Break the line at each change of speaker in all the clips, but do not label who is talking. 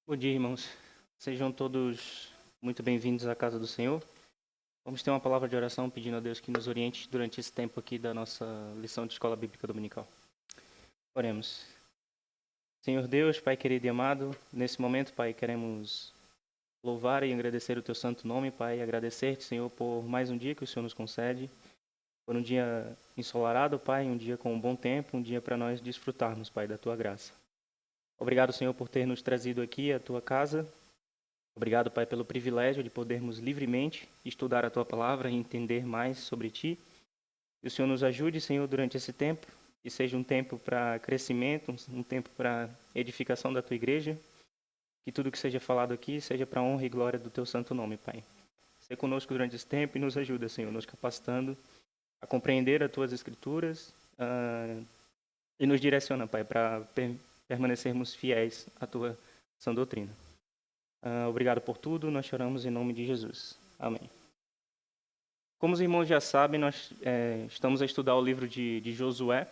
Bom dia, irmãos. Sejam todos muito bem-vindos à casa do Senhor. Vamos ter uma palavra de oração pedindo a Deus que nos oriente durante esse tempo aqui da nossa lição de escola bíblica dominical. Oremos. Senhor Deus, Pai querido e amado, nesse momento, Pai, queremos louvar e agradecer o Teu santo nome, Pai, agradecer-te, Senhor, por mais um dia que o Senhor nos concede, por um dia ensolarado, Pai, um dia com um bom tempo, um dia para nós desfrutarmos, Pai, da Tua graça. Obrigado, Senhor, por ter nos trazido aqui à Tua casa. Obrigado, Pai, pelo privilégio de podermos livremente estudar a Tua palavra e entender mais sobre Ti. Que o Senhor nos ajude, Senhor, durante esse tempo, que seja um tempo para crescimento, um tempo para edificação da Tua igreja. Que tudo que seja falado aqui seja para a honra e glória do Teu santo nome, Pai. Seja conosco durante esse tempo e nos ajuda, Senhor, nos capacitando a compreender as Tuas Escrituras e nos direciona, Pai, para permanecermos fiéis à Tua sã doutrina. Obrigado por tudo, nós choramos em nome de Jesus. Amém. Como os irmãos já sabem, nós estamos a estudar o livro de Josué.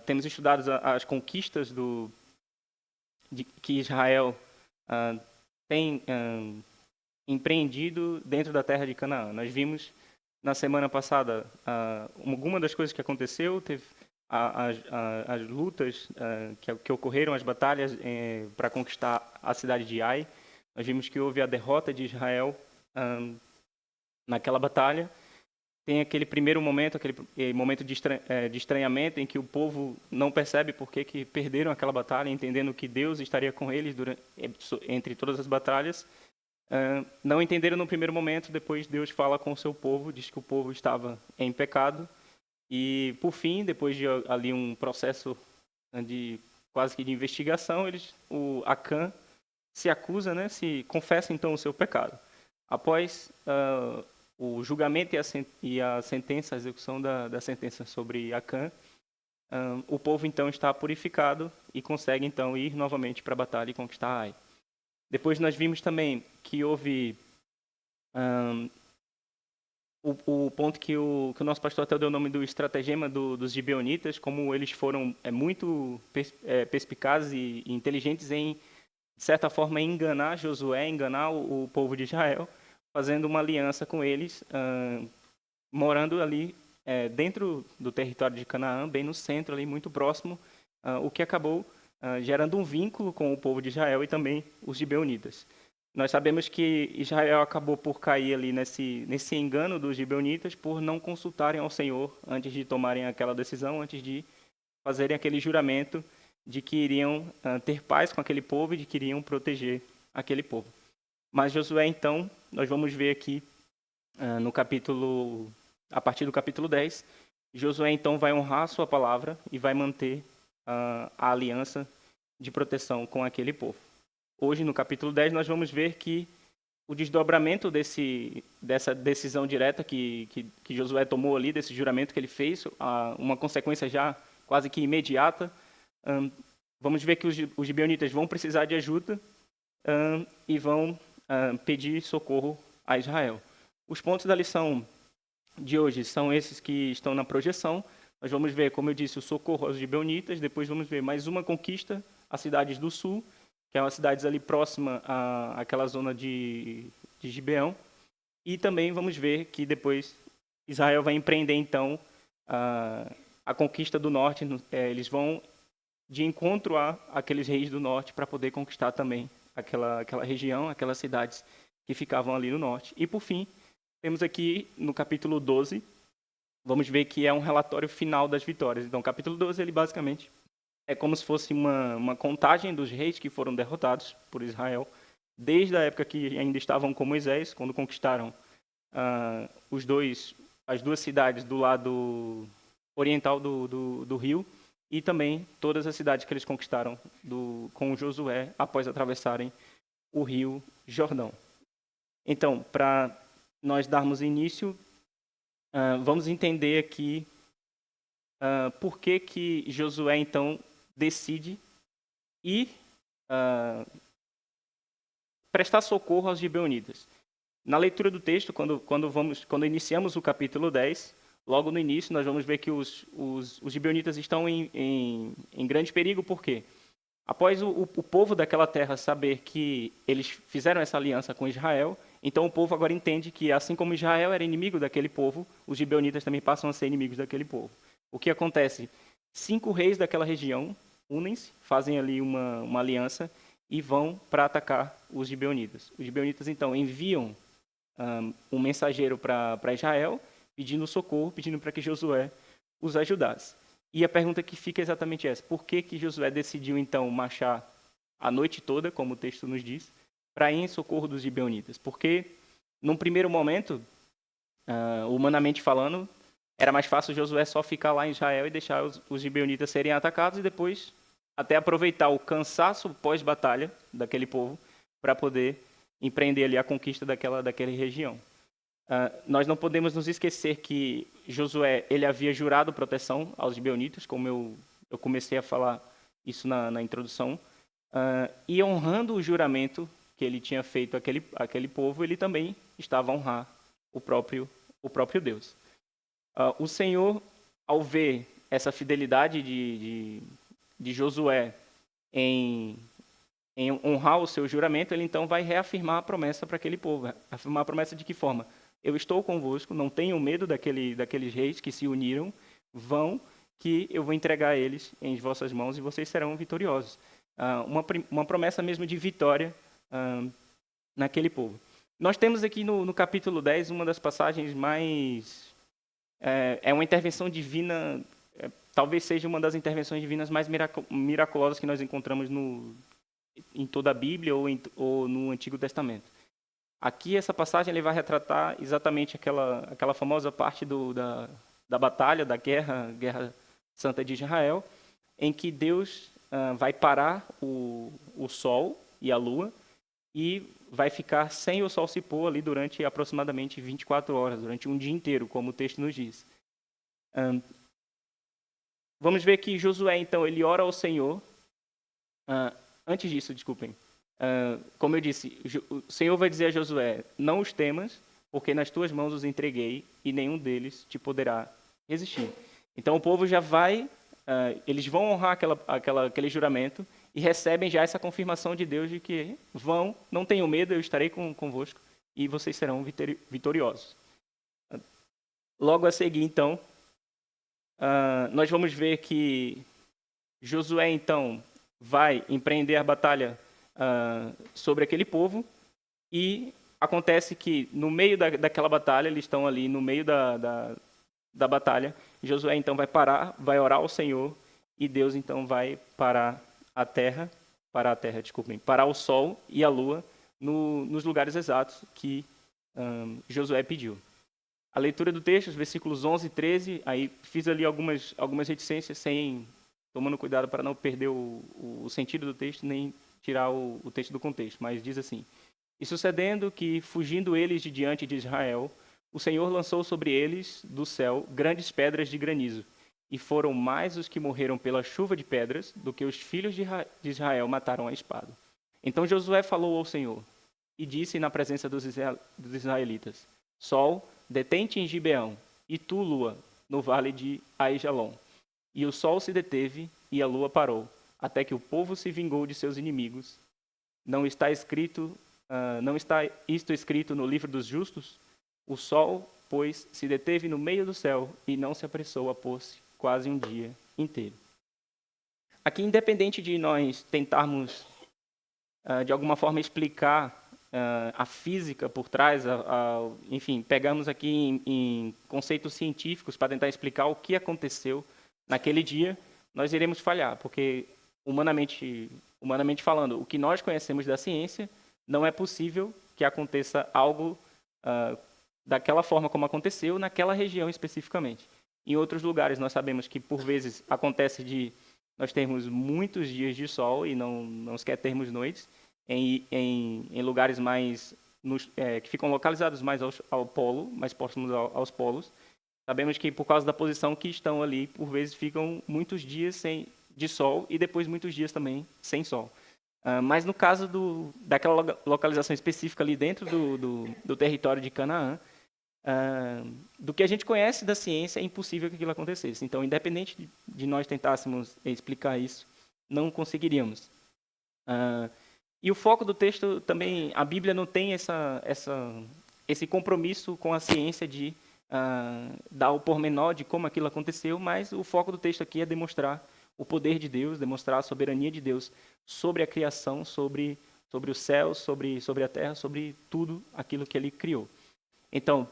Temos estudado as conquistas que Israel tem empreendido dentro da terra de Canaã. Nós vimos na semana passada alguma das coisas que aconteceu, teve as lutas que ocorreram, as batalhas para conquistar a cidade de Ai. Nós vimos que houve a derrota de Israel naquela batalha. Tem aquele primeiro momento, aquele momento de estranhamento em que o povo não percebe por que perderam aquela batalha, entendendo que Deus estaria com eles entre todas as batalhas. Não entenderam no primeiro momento, depois Deus fala com o seu povo, diz que o povo estava em pecado. E, por fim, depois de ali um processo quase que de investigação, o Acã se acusa, se confessa então o seu pecado. Após o julgamento e a sentença, a execução da sentença sobre Acã, o povo então está purificado e consegue então ir novamente para a batalha e conquistar Ai. Depois nós vimos também que houve o ponto que o nosso pastor até deu o nome do estratagema dos gibeonitas, como eles foram muito perspicazes e inteligentes em, de certa forma, enganar Josué, enganar o povo de Israel, fazendo uma aliança com eles, morando ali dentro do território de Canaã, bem no centro, ali muito próximo, o que acabou gerando um vínculo com o povo de Israel e também os gibeonitas. Nós sabemos que Israel acabou por cair ali nesse engano dos gibeonitas por não consultarem ao Senhor antes de tomarem aquela decisão, antes de fazerem aquele juramento de que iriam ter paz com aquele povo e de que iriam proteger aquele povo. Mas Josué, então, nós vamos ver aqui a partir do capítulo 10, Josué, então, vai honrar a sua palavra e vai manter a aliança de proteção com aquele povo. Hoje, no capítulo 10, nós vamos ver que o desdobramento dessa decisão direta que Josué tomou ali, desse juramento que ele fez, uma consequência já quase que imediata. Vamos ver que os gibeonitas vão precisar de ajuda e vão pedir socorro a Israel. Os pontos da lição de hoje são esses que estão na projeção. Nós vamos ver, como eu disse, o socorro aos gibeonitas, depois vamos ver mais uma conquista, as cidades do sul, que é uma cidade ali próxima àquela zona de Gibeão. E também vamos ver que depois Israel vai empreender, então, a conquista do norte. Eles vão de encontro àqueles reis do norte para poder conquistar também aquela região, aquelas cidades que ficavam ali no norte. E, por fim, temos aqui no capítulo 12, vamos ver que é um relatório final das vitórias. Então, o capítulo 12, ele basicamente é como se fosse uma contagem dos reis que foram derrotados por Israel, desde a época que ainda estavam com Moisés, quando conquistaram as duas cidades do lado oriental do rio, e também todas as cidades que eles conquistaram com Josué após atravessarem o rio Jordão. Então, para nós darmos início, vamos entender aqui por que Josué, então, decide ir prestar socorro aos gibeonitas. Na leitura do texto, quando iniciamos o capítulo 10, logo no início nós vamos ver que os gibeonitas estão em grande perigo, por quê? Após o povo daquela terra saber que eles fizeram essa aliança com Israel, então o povo agora entende que, assim como Israel era inimigo daquele povo, os gibeonitas também passam a ser inimigos daquele povo. O que acontece? 5 reis daquela região unem-se, fazem ali uma aliança e vão para atacar os gibeonitas. Os gibeonitas, então, enviam um mensageiro para Israel, pedindo socorro, pedindo para que Josué os ajudasse. E a pergunta que fica é exatamente essa: por que Josué decidiu, então, marchar a noite toda, como o texto nos diz, para ir em socorro dos gibeonitas? Porque, num primeiro momento, humanamente falando, era mais fácil Josué só ficar lá em Israel e deixar os gibeonitas serem atacados e depois até aproveitar o cansaço pós-batalha daquele povo para poder empreender ali a conquista daquela região. Nós não podemos nos esquecer que Josué ele havia jurado proteção aos gibeonitas, como eu comecei a falar isso na introdução, e honrando o juramento que ele tinha feito àquele povo, ele também estava a honrar o próprio Deus. O Senhor, ao ver essa fidelidade de Josué em honrar o seu juramento, ele então vai reafirmar a promessa para aquele povo. Afirmar a promessa de que forma? Eu estou convosco, não tenham medo daqueles reis que se uniram, vão, que eu vou entregar eles em vossas mãos e vocês serão vitoriosos. Uma promessa mesmo de vitória naquele povo. Nós temos aqui no capítulo 10 uma das passagens mais... É uma intervenção divina, talvez seja uma das intervenções divinas mais miraculosas que nós encontramos em toda a Bíblia ou no Antigo Testamento. Aqui, essa passagem ele vai retratar exatamente aquela famosa parte da batalha, da guerra santa de Israel, em que Deus vai parar o sol e a lua e vai ficar sem o sol se pôr ali durante aproximadamente 24 horas, durante um dia inteiro, como o texto nos diz. Vamos ver que Josué, então, ele ora ao Senhor. Antes disso, desculpem. Como eu disse, o Senhor vai dizer a Josué: não os temas, porque nas tuas mãos os entreguei e nenhum deles te poderá resistir. Então o povo já vai, eles vão honrar aquele juramento e recebem já essa confirmação de Deus de que não tenham medo, eu estarei convosco e vocês serão vitoriosos. Logo a seguir, então, nós vamos ver que Josué, então, vai empreender a batalha sobre aquele povo e acontece que no meio daquela batalha, eles estão ali no meio da batalha, Josué então vai orar ao Senhor e Deus então vai parar o sol e a lua nos lugares exatos que Josué pediu. A leitura do texto, os versículos 11 e 13, aí fiz ali algumas reticências, tomando cuidado para não perder o sentido do texto, nem tirar o texto do contexto, mas diz assim: e sucedendo que, fugindo eles de diante de Israel, o Senhor lançou sobre eles do céu grandes pedras de granizo, e foram mais os que morreram pela chuva de pedras do que os filhos de Israel mataram a espada. Então Josué falou ao Senhor e disse na presença dos israelitas: Sol, detente em Gibeão, e tu, lua, no vale de Aijalon. E o sol se deteve e a lua parou, até que o povo se vingou de seus inimigos. Não está isto escrito no livro dos justos? O sol, pois, se deteve no meio do céu e não se apressou a pôr-se quase um dia inteiro. Aqui, independente de nós tentarmos, de alguma forma, explicar a física por trás, enfim, pegamos aqui em conceitos científicos para tentar explicar o que aconteceu naquele dia, nós iremos falhar, porque, humanamente falando, o que nós conhecemos da ciência, não é possível que aconteça algo daquela forma como aconteceu naquela região especificamente. Em outros lugares, nós sabemos que, por vezes, acontece de nós termos muitos dias de sol e não sequer termos noites, em lugares mais que ficam localizados mais ao polo, mais próximos aos polos. Sabemos que, por causa da posição que estão ali, por vezes ficam muitos dias de sol e depois muitos dias também sem sol. Mas no caso daquela localização específica ali dentro do território de Canaã, do que a gente conhece da ciência, é impossível que aquilo acontecesse. Então, independente de nós tentássemos explicar isso, não conseguiríamos. E o foco do texto também, a Bíblia não tem esse compromisso com a ciência de dar o pormenor de como aquilo aconteceu, mas o foco do texto aqui é demonstrar o poder de Deus, demonstrar a soberania de Deus sobre a criação, sobre o céu, sobre a terra, sobre tudo aquilo que ele criou. Então,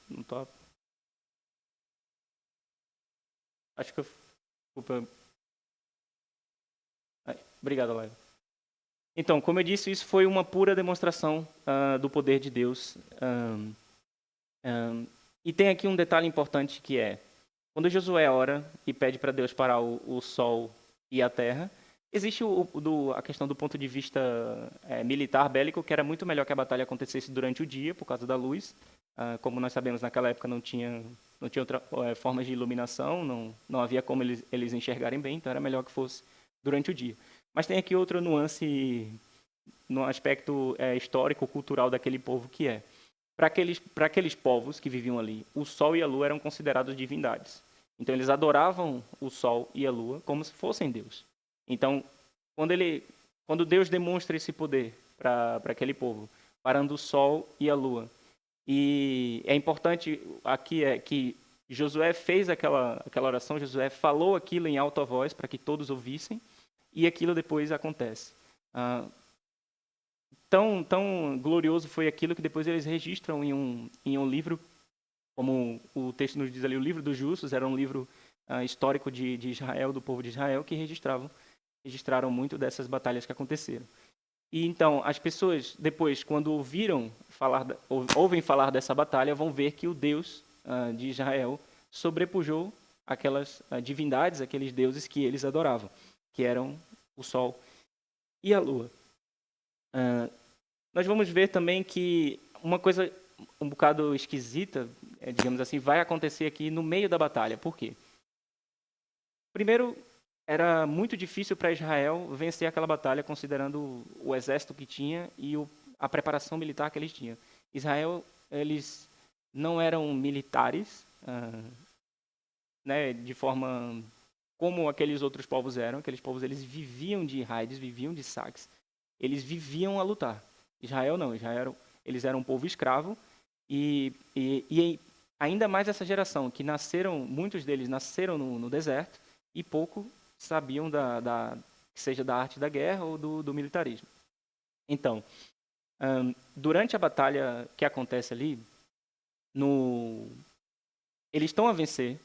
não tô... Acho que eu... Desculpa. Obrigado, Laila. Então, como eu disse, isso foi uma pura demonstração do poder de Deus. E tem aqui um detalhe importante que é, quando Josué ora e pede para Deus parar o sol e a terra, existe a questão do ponto de vista militar, bélico, que era muito melhor que a batalha acontecesse durante o dia, por causa da luz. Como nós sabemos, naquela época não tinha formas de iluminação, não havia como eles enxergarem bem, então era melhor que fosse durante o dia. Mas tem aqui outra nuance no aspecto histórico, cultural daquele povo, que é, para aqueles povos que viviam ali, o sol e a lua eram considerados divindades. Então, eles adoravam o sol e a lua como se fossem Deus. Então, quando Deus demonstra esse poder para aquele povo, parando o sol e a lua, e é importante aqui que Josué fez aquela oração, Josué falou aquilo em alta voz para que todos ouvissem, e aquilo depois acontece. Tão glorioso foi aquilo que depois eles registram em um livro, como o texto nos diz ali, o livro dos justos, era um livro histórico de Israel, do povo de Israel, que registraram muito dessas batalhas que aconteceram. E então, as pessoas, depois, quando ouvem falar dessa batalha, vão ver que o Deus de Israel sobrepujou aquelas divindades, aqueles deuses que eles adoravam, que eram o sol e a lua. Nós vamos ver também que uma coisa um bocado esquisita, digamos assim, vai acontecer aqui no meio da batalha. Por quê? Primeiro, era muito difícil para Israel vencer aquela batalha, considerando o exército que tinha e a preparação militar que eles tinham. Israel, eles não eram militares, né, de forma como aqueles outros povos eram. Aqueles povos, eles viviam de raids, viviam de saques. Eles viviam a lutar. Israel não. Eles eram um povo escravo e ainda mais essa geração, que muitos deles nasceram no deserto e pouco sabiam seja da arte da guerra ou do militarismo. Então, durante a batalha que acontece ali, eles estão a vencer,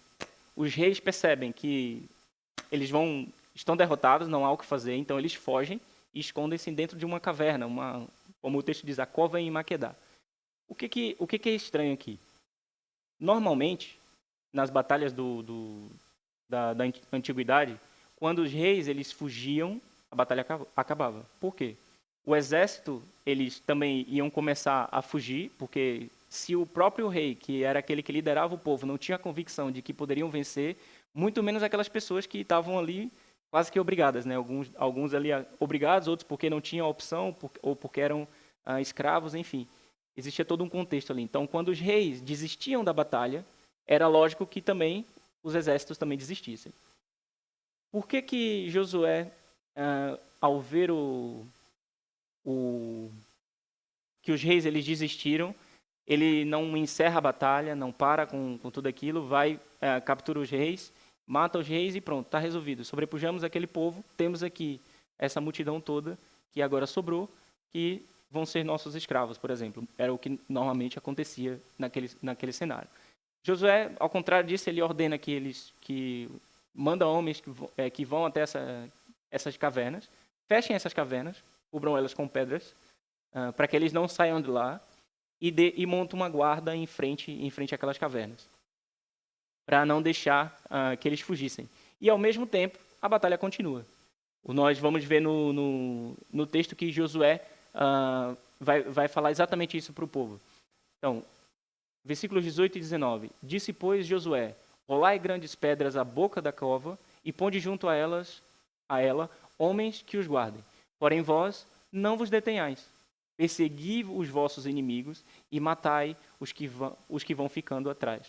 os reis percebem que eles estão derrotados, não há o que fazer, então eles fogem e escondem-se dentro de uma caverna, como o texto diz, a cova em Maquedá. O que é estranho aqui? Normalmente, nas batalhas da antiguidade, quando os reis eles fugiam, a batalha acabava. Por quê? O exército, eles também iam começar a fugir, porque se o próprio rei, que era aquele que liderava o povo, não tinha a convicção de que poderiam vencer, muito menos aquelas pessoas que estavam ali quase que obrigadas, né? Alguns ali obrigados, outros porque não tinham opção, ou porque eram escravos, enfim. Existia todo um contexto ali. Então, quando os reis desistiam da batalha, era lógico que também os exércitos também desistissem. Por que Josué, ao ver que os reis eles desistiram, ele não encerra a batalha, não para com tudo aquilo, captura os reis, mata os reis e pronto, está resolvido. Sobrepujamos aquele povo, temos aqui essa multidão toda que agora sobrou, que vão ser nossos escravos, por exemplo. Era o que normalmente acontecia naquele cenário. Josué, ao contrário disso, ele ordena que manda homens que vão até essas cavernas, fechem essas cavernas, cubram elas com pedras, para que eles não saiam de lá, e montam uma guarda em frente àquelas cavernas, para não deixar que eles fugissem. E, ao mesmo tempo, a batalha continua. Nós vamos ver no texto que Josué vai falar exatamente isso para o povo. Então, versículos 18 e 19. Disse, pois, Josué, rolai grandes pedras à boca da cova e ponde junto a ela homens que os guardem. Porém vós não vos detenhais. Persegui os vossos inimigos e matai os que vão ficando atrás.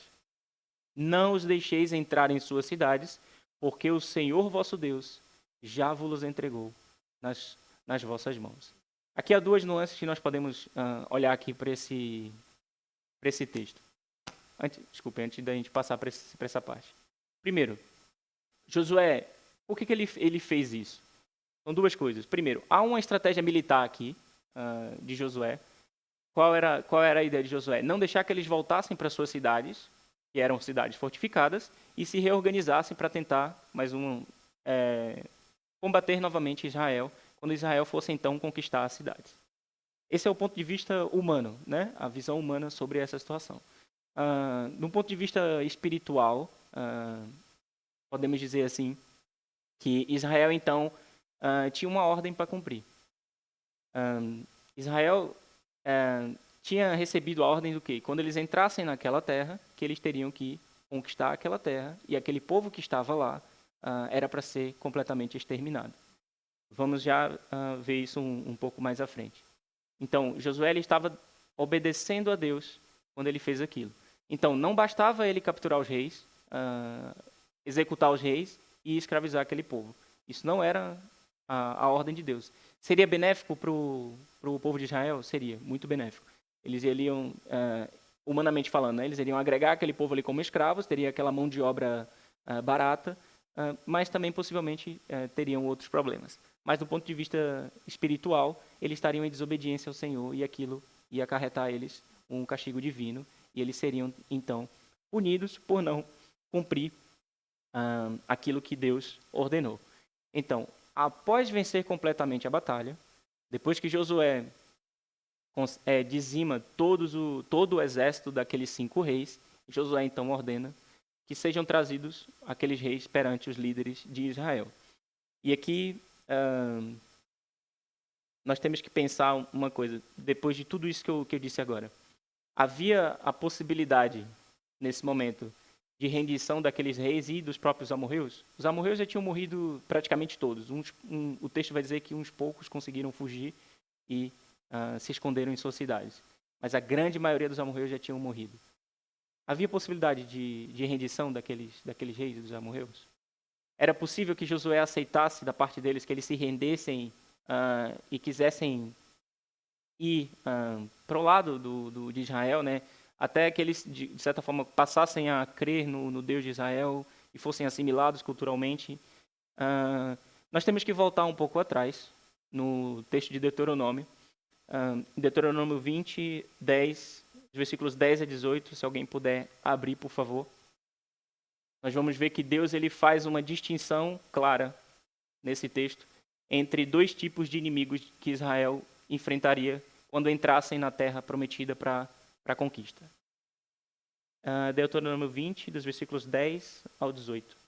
Não os deixeis entrar em suas cidades, porque o Senhor vosso Deus já vos entregou nas vossas mãos. Aqui há duas nuances que nós podemos olhar aqui para esse texto. Antes da gente passar para essa parte. Primeiro, Josué, por que ele fez isso? São duas coisas. Primeiro, há uma estratégia militar aqui de Josué. Qual era a ideia de Josué? Não deixar que eles voltassem para suas cidades, que eram cidades fortificadas, e se reorganizassem para tentar combater novamente Israel, quando Israel fosse então conquistar as cidades. Esse é o ponto de vista humano, né? A visão humana sobre essa situação. Do ponto de vista espiritual, podemos dizer assim, que Israel então tinha uma ordem para cumprir. Israel tinha recebido a ordem do quê? Quando eles entrassem naquela terra, que eles teriam que conquistar aquela terra, e aquele povo que estava lá era para ser completamente exterminado. Vamos já ver isso um pouco mais à frente. Então, Josué ele estava obedecendo a Deus quando ele fez aquilo. Então, não bastava ele capturar os reis, executar os reis e escravizar aquele povo. Isso não era a ordem de Deus. Seria benéfico para o povo de Israel? Seria, muito benéfico. Eles iriam, humanamente falando, né, eles iriam agregar aquele povo ali como escravos, teria aquela mão de obra barata, mas também possivelmente teriam outros problemas. Mas do ponto de vista espiritual, eles estariam em desobediência ao Senhor e aquilo ia acarretar a eles um castigo divino e eles seriam, então, punidos por não cumprir aquilo que Deus ordenou. Então, após vencer completamente a batalha, depois que Josué dizima todo o exército daqueles 5 reis, Josué então ordena que sejam trazidos aqueles reis perante os líderes de Israel. E aqui nós temos que pensar uma coisa, depois de tudo isso que eu disse agora. Havia a possibilidade, nesse momento, de rendição daqueles reis e dos próprios amorreus? Os amorreus já tinham morrido praticamente todos. O texto vai dizer que uns poucos conseguiram fugir e se esconderam em suas cidades. Mas a grande maioria dos amorreus já tinham morrido. Havia possibilidade de rendição daqueles reis e dos amorreus? Era possível que Josué aceitasse da parte deles que eles se rendessem e quisessem ir para o lado de Israel, né? Até que eles, de certa forma, passassem a crer no Deus de Israel e fossem assimilados culturalmente. Nós temos que voltar um pouco atrás, no texto de Deuteronômio. Deuteronômio 20, 10, versículos 10 a 18, se alguém puder abrir, por favor. Nós vamos ver que Deus ele faz uma distinção clara nesse texto entre dois tipos de inimigos que Israel enfrentaria quando entrassem na terra prometida para a conquista. Deuteronômio 20, dos versículos 10 ao 18.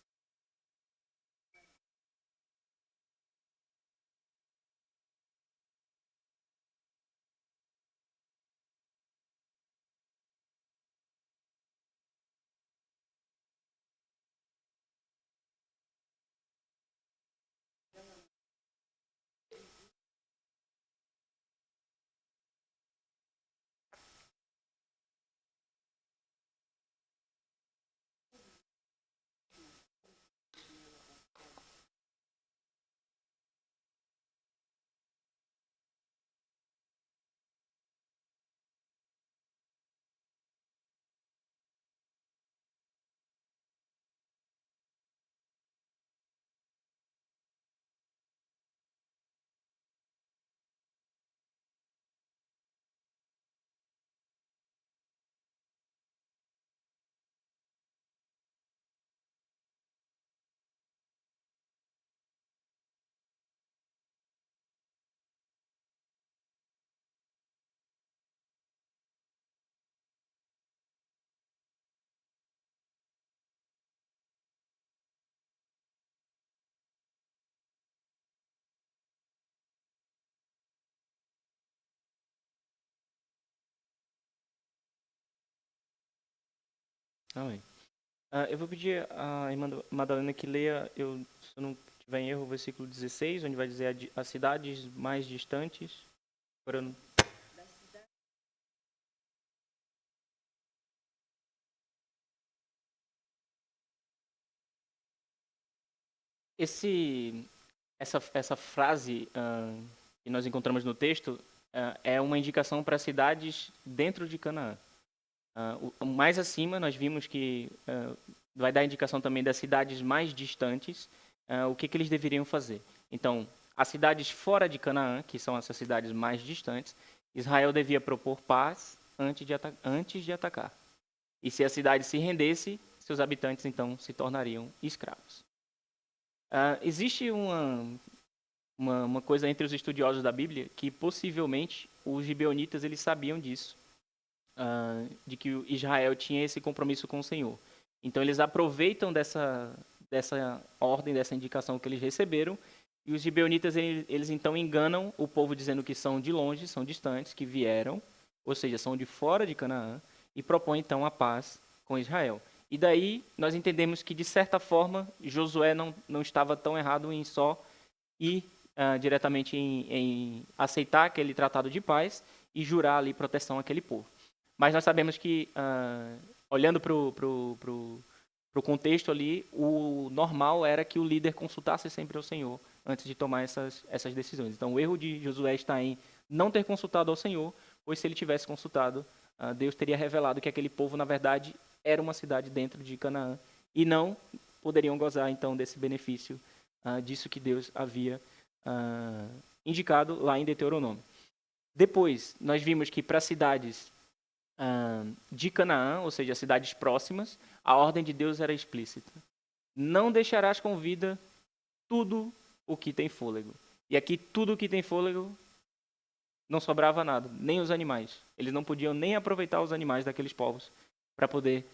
Amém. Eu vou pedir à irmã Madalena que leia, se eu não tiver em erro, o versículo 16, onde vai dizer as cidades mais distantes. essa frase que nós encontramos no texto é uma indicação para cidades dentro de Canaã. Mais acima, nós vimos que vai dar indicação também das cidades mais distantes, o que eles deveriam fazer. Então, as cidades fora de Canaã, que são essas cidades mais distantes, Israel devia propor paz antes de atacar. E se a cidade se rendesse, seus habitantes, então, se tornariam escravos. Existe uma coisa entre os estudiosos da Bíblia que, possivelmente, os gibeonitas eles sabiam disso, de que Israel tinha esse compromisso com o Senhor. Então, eles aproveitam dessa ordem, dessa indicação que eles receberam, e os gibeonitas, eles então enganam o povo dizendo que são de longe, são distantes, que vieram, ou seja, são de fora de Canaã, e propõem então a paz com Israel. E daí nós entendemos que, de certa forma, Josué não estava tão errado em só ir diretamente em aceitar aquele tratado de paz e jurar ali proteção àquele povo. Mas nós sabemos que, olhando para o contexto ali, o normal era que o líder consultasse sempre ao Senhor antes de tomar essas decisões. Então, o erro de Josué está em não ter consultado ao Senhor, pois se ele tivesse consultado, Deus teria revelado que aquele povo, na verdade, era uma cidade dentro de Canaã e não poderiam gozar, então, desse benefício disso que Deus havia indicado lá em Deuteronômio. Depois, nós vimos que para cidades de Canaã, ou seja, cidades próximas, a ordem de Deus era explícita. Não deixarás com vida tudo o que tem fôlego. E aqui, tudo o que tem fôlego, não sobrava nada, nem os animais. Eles não podiam nem aproveitar os animais daqueles povos para poder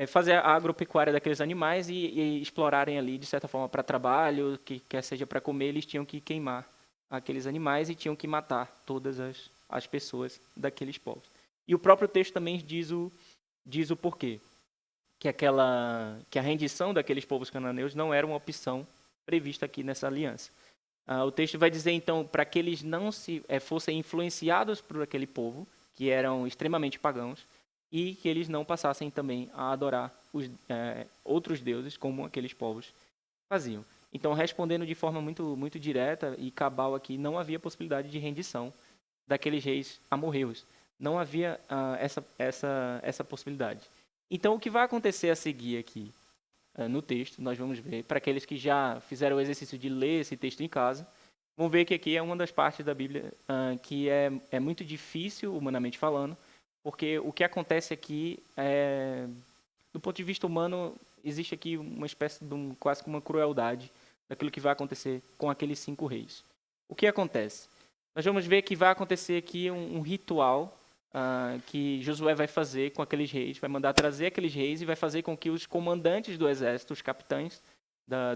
fazer a agropecuária daqueles animais e explorarem ali, de certa forma, para trabalho, que quer seja para comer, eles tinham que queimar aqueles animais e tinham que matar todas as pessoas daqueles povos. E o próprio texto também diz o porquê. Que a rendição daqueles povos cananeus não era uma opção prevista aqui nessa aliança. O texto vai dizer, então, para que eles não fossem influenciados por aquele povo, que eram extremamente pagãos, e que eles não passassem também a adorar outros deuses, como aqueles povos faziam. Então, respondendo de forma muito, muito direta e cabal aqui, não havia possibilidade de rendição daqueles reis amorreus. Não havia essa possibilidade. Então, o que vai acontecer a seguir aqui no texto, nós vamos ver, para aqueles que já fizeram o exercício de ler esse texto em casa, vão ver que aqui é uma das partes da Bíblia que é muito difícil, humanamente falando, porque o que acontece aqui, do ponto de vista humano, existe aqui uma espécie de quase que uma crueldade daquilo que vai acontecer com aqueles 5 reis. O que acontece? Nós vamos ver que vai acontecer aqui um ritual que Josué vai fazer com aqueles reis, vai mandar trazer aqueles reis e vai fazer com que os comandantes do exército, os capitães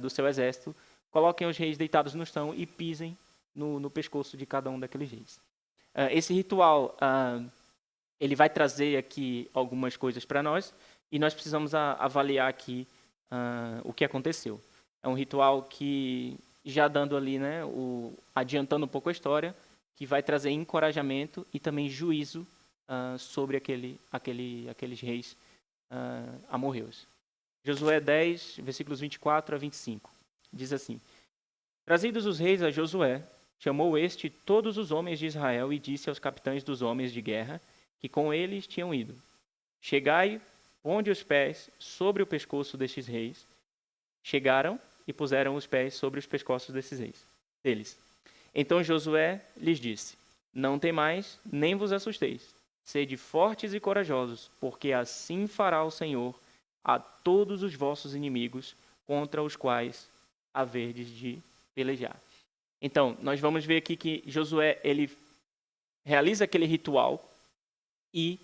do seu exército, coloquem os reis deitados no chão e pisem no pescoço de cada um daqueles reis. Esse ritual ele vai trazer aqui algumas coisas para nós e nós precisamos avaliar aqui o que aconteceu. É um ritual que, já dando ali, né, adiantando um pouco a história, que vai trazer encorajamento e também juízo sobre aqueles reis amorreus. Josué 10, versículos 24 a 25. Diz assim: Trazidos os reis a Josué, chamou este todos os homens de Israel e disse aos capitães dos homens de guerra que com eles tinham ido: Chegai, ponde os pés sobre o pescoço destes reis. Chegaram e puseram os pés sobre os pescoços deles. Então Josué lhes disse: Não temais, nem vos assusteis. Sede fortes e corajosos, porque assim fará o Senhor a todos os vossos inimigos contra os quais haverdes de pelejar. Então, nós vamos ver aqui que Josué ele realiza aquele ritual e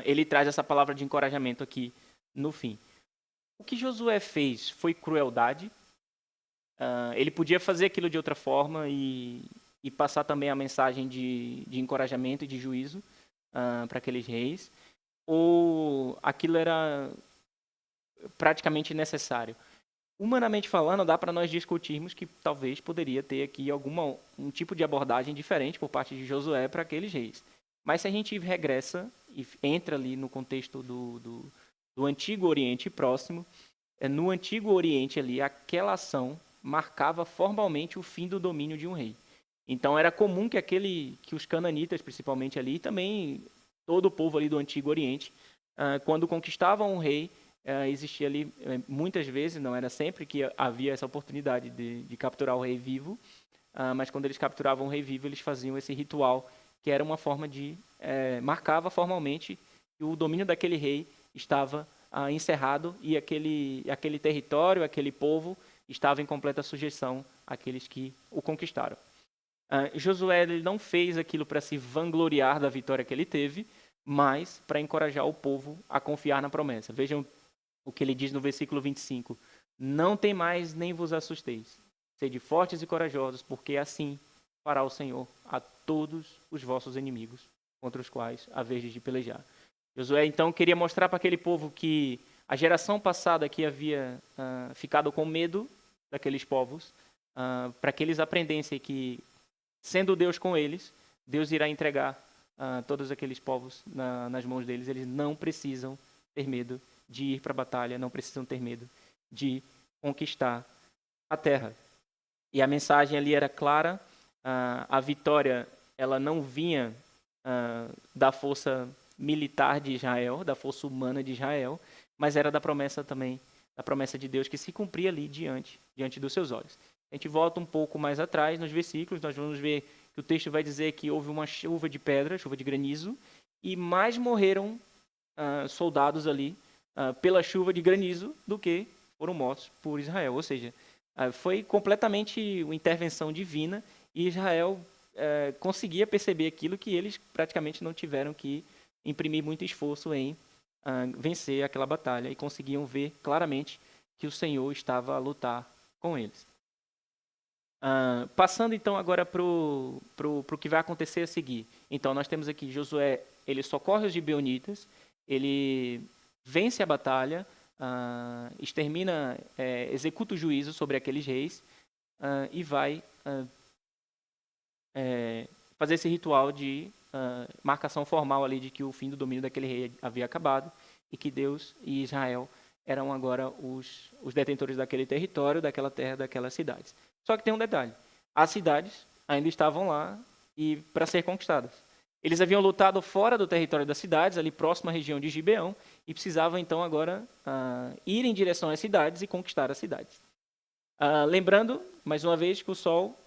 ele traz essa palavra de encorajamento aqui no fim. O que Josué fez foi crueldade. Ele podia fazer aquilo de outra forma e passar também a mensagem de encorajamento e de juízo para aqueles reis, ou aquilo era praticamente necessário. Humanamente falando, dá para nós discutirmos que talvez poderia ter aqui um tipo de abordagem diferente por parte de Josué para aqueles reis. Mas se a gente regressa e entra ali no contexto do Antigo Oriente Próximo, no Antigo Oriente ali, aquela ação marcava formalmente o fim do domínio de um rei. Então era comum que os cananitas, principalmente ali, e também todo o povo ali do Antigo Oriente, quando conquistavam um rei, existia ali muitas vezes, não era sempre que havia essa oportunidade de capturar o rei vivo, mas quando eles capturavam o rei vivo, eles faziam esse ritual, que era uma forma de marcava formalmente que o domínio daquele rei estava encerrado e aquele território, aquele povo estava em completa sujeição àqueles que o conquistaram. Josué ele não fez aquilo para se vangloriar da vitória que ele teve, mas para encorajar o povo a confiar na promessa. Vejam o que ele diz no versículo 25. Não temais nem vos assusteis. Sede fortes e corajosos, porque assim fará o Senhor a todos os vossos inimigos, contra os quais haverdes de pelejar. Josué, então, queria mostrar para aquele povo que a geração passada que havia ficado com medo daqueles povos, para que eles aprendessem que, sendo Deus com eles, Deus irá entregar todos aqueles povos nas mãos deles. Eles não precisam ter medo de ir para a batalha, não precisam ter medo de conquistar a terra. E a mensagem ali era clara, a vitória ela não vinha da força militar de Israel, da força humana de Israel, mas era da promessa também, da promessa de Deus que se cumpria ali diante dos seus olhos. A gente volta um pouco mais atrás nos versículos, nós vamos ver que o texto vai dizer que houve uma chuva de pedra, chuva de granizo, e mais morreram soldados ali pela chuva de granizo do que foram mortos por Israel. Ou seja, foi completamente uma intervenção divina e Israel conseguia perceber aquilo que eles praticamente não tiveram que imprimir muito esforço em vencer aquela batalha e conseguiam ver claramente que o Senhor estava a lutar com eles. Passando então agora para o que vai acontecer a seguir. Então nós temos aqui Josué, ele socorre os gibeonitas, ele vence a batalha, extermina, executa o juízo sobre aqueles reis e vai fazer esse ritual de marcação formal ali de que o fim do domínio daquele rei havia acabado e que Deus e Israel eram agora os detentores daquele território, daquela terra, daquelas cidades. Só que tem um detalhe: as cidades ainda estavam lá e para ser conquistadas. Eles haviam lutado fora do território das cidades, ali próximo à região de Gibeão, e precisavam então agora ir em direção às cidades e conquistar as cidades. Lembrando, mais uma vez, que o sol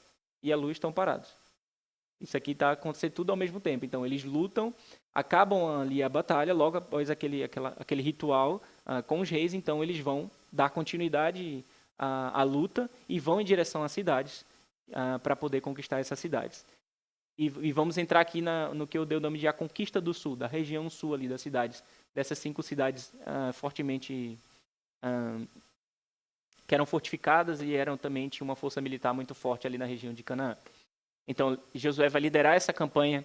e a luz estão parados. Isso aqui está acontecendo tudo ao mesmo tempo. Então, eles lutam, acabam ali a batalha, logo após aquele ritual com os reis, então eles vão dar continuidade à luta e vão em direção às cidades para poder conquistar essas cidades. E vamos entrar aqui no que eu dei o nome de a Conquista do Sul, da região sul ali das cidades, dessas 5 cidades fortemente que eram fortificadas e tinham uma força militar muito forte ali na região de Canaã. Então, Josué vai liderar essa campanha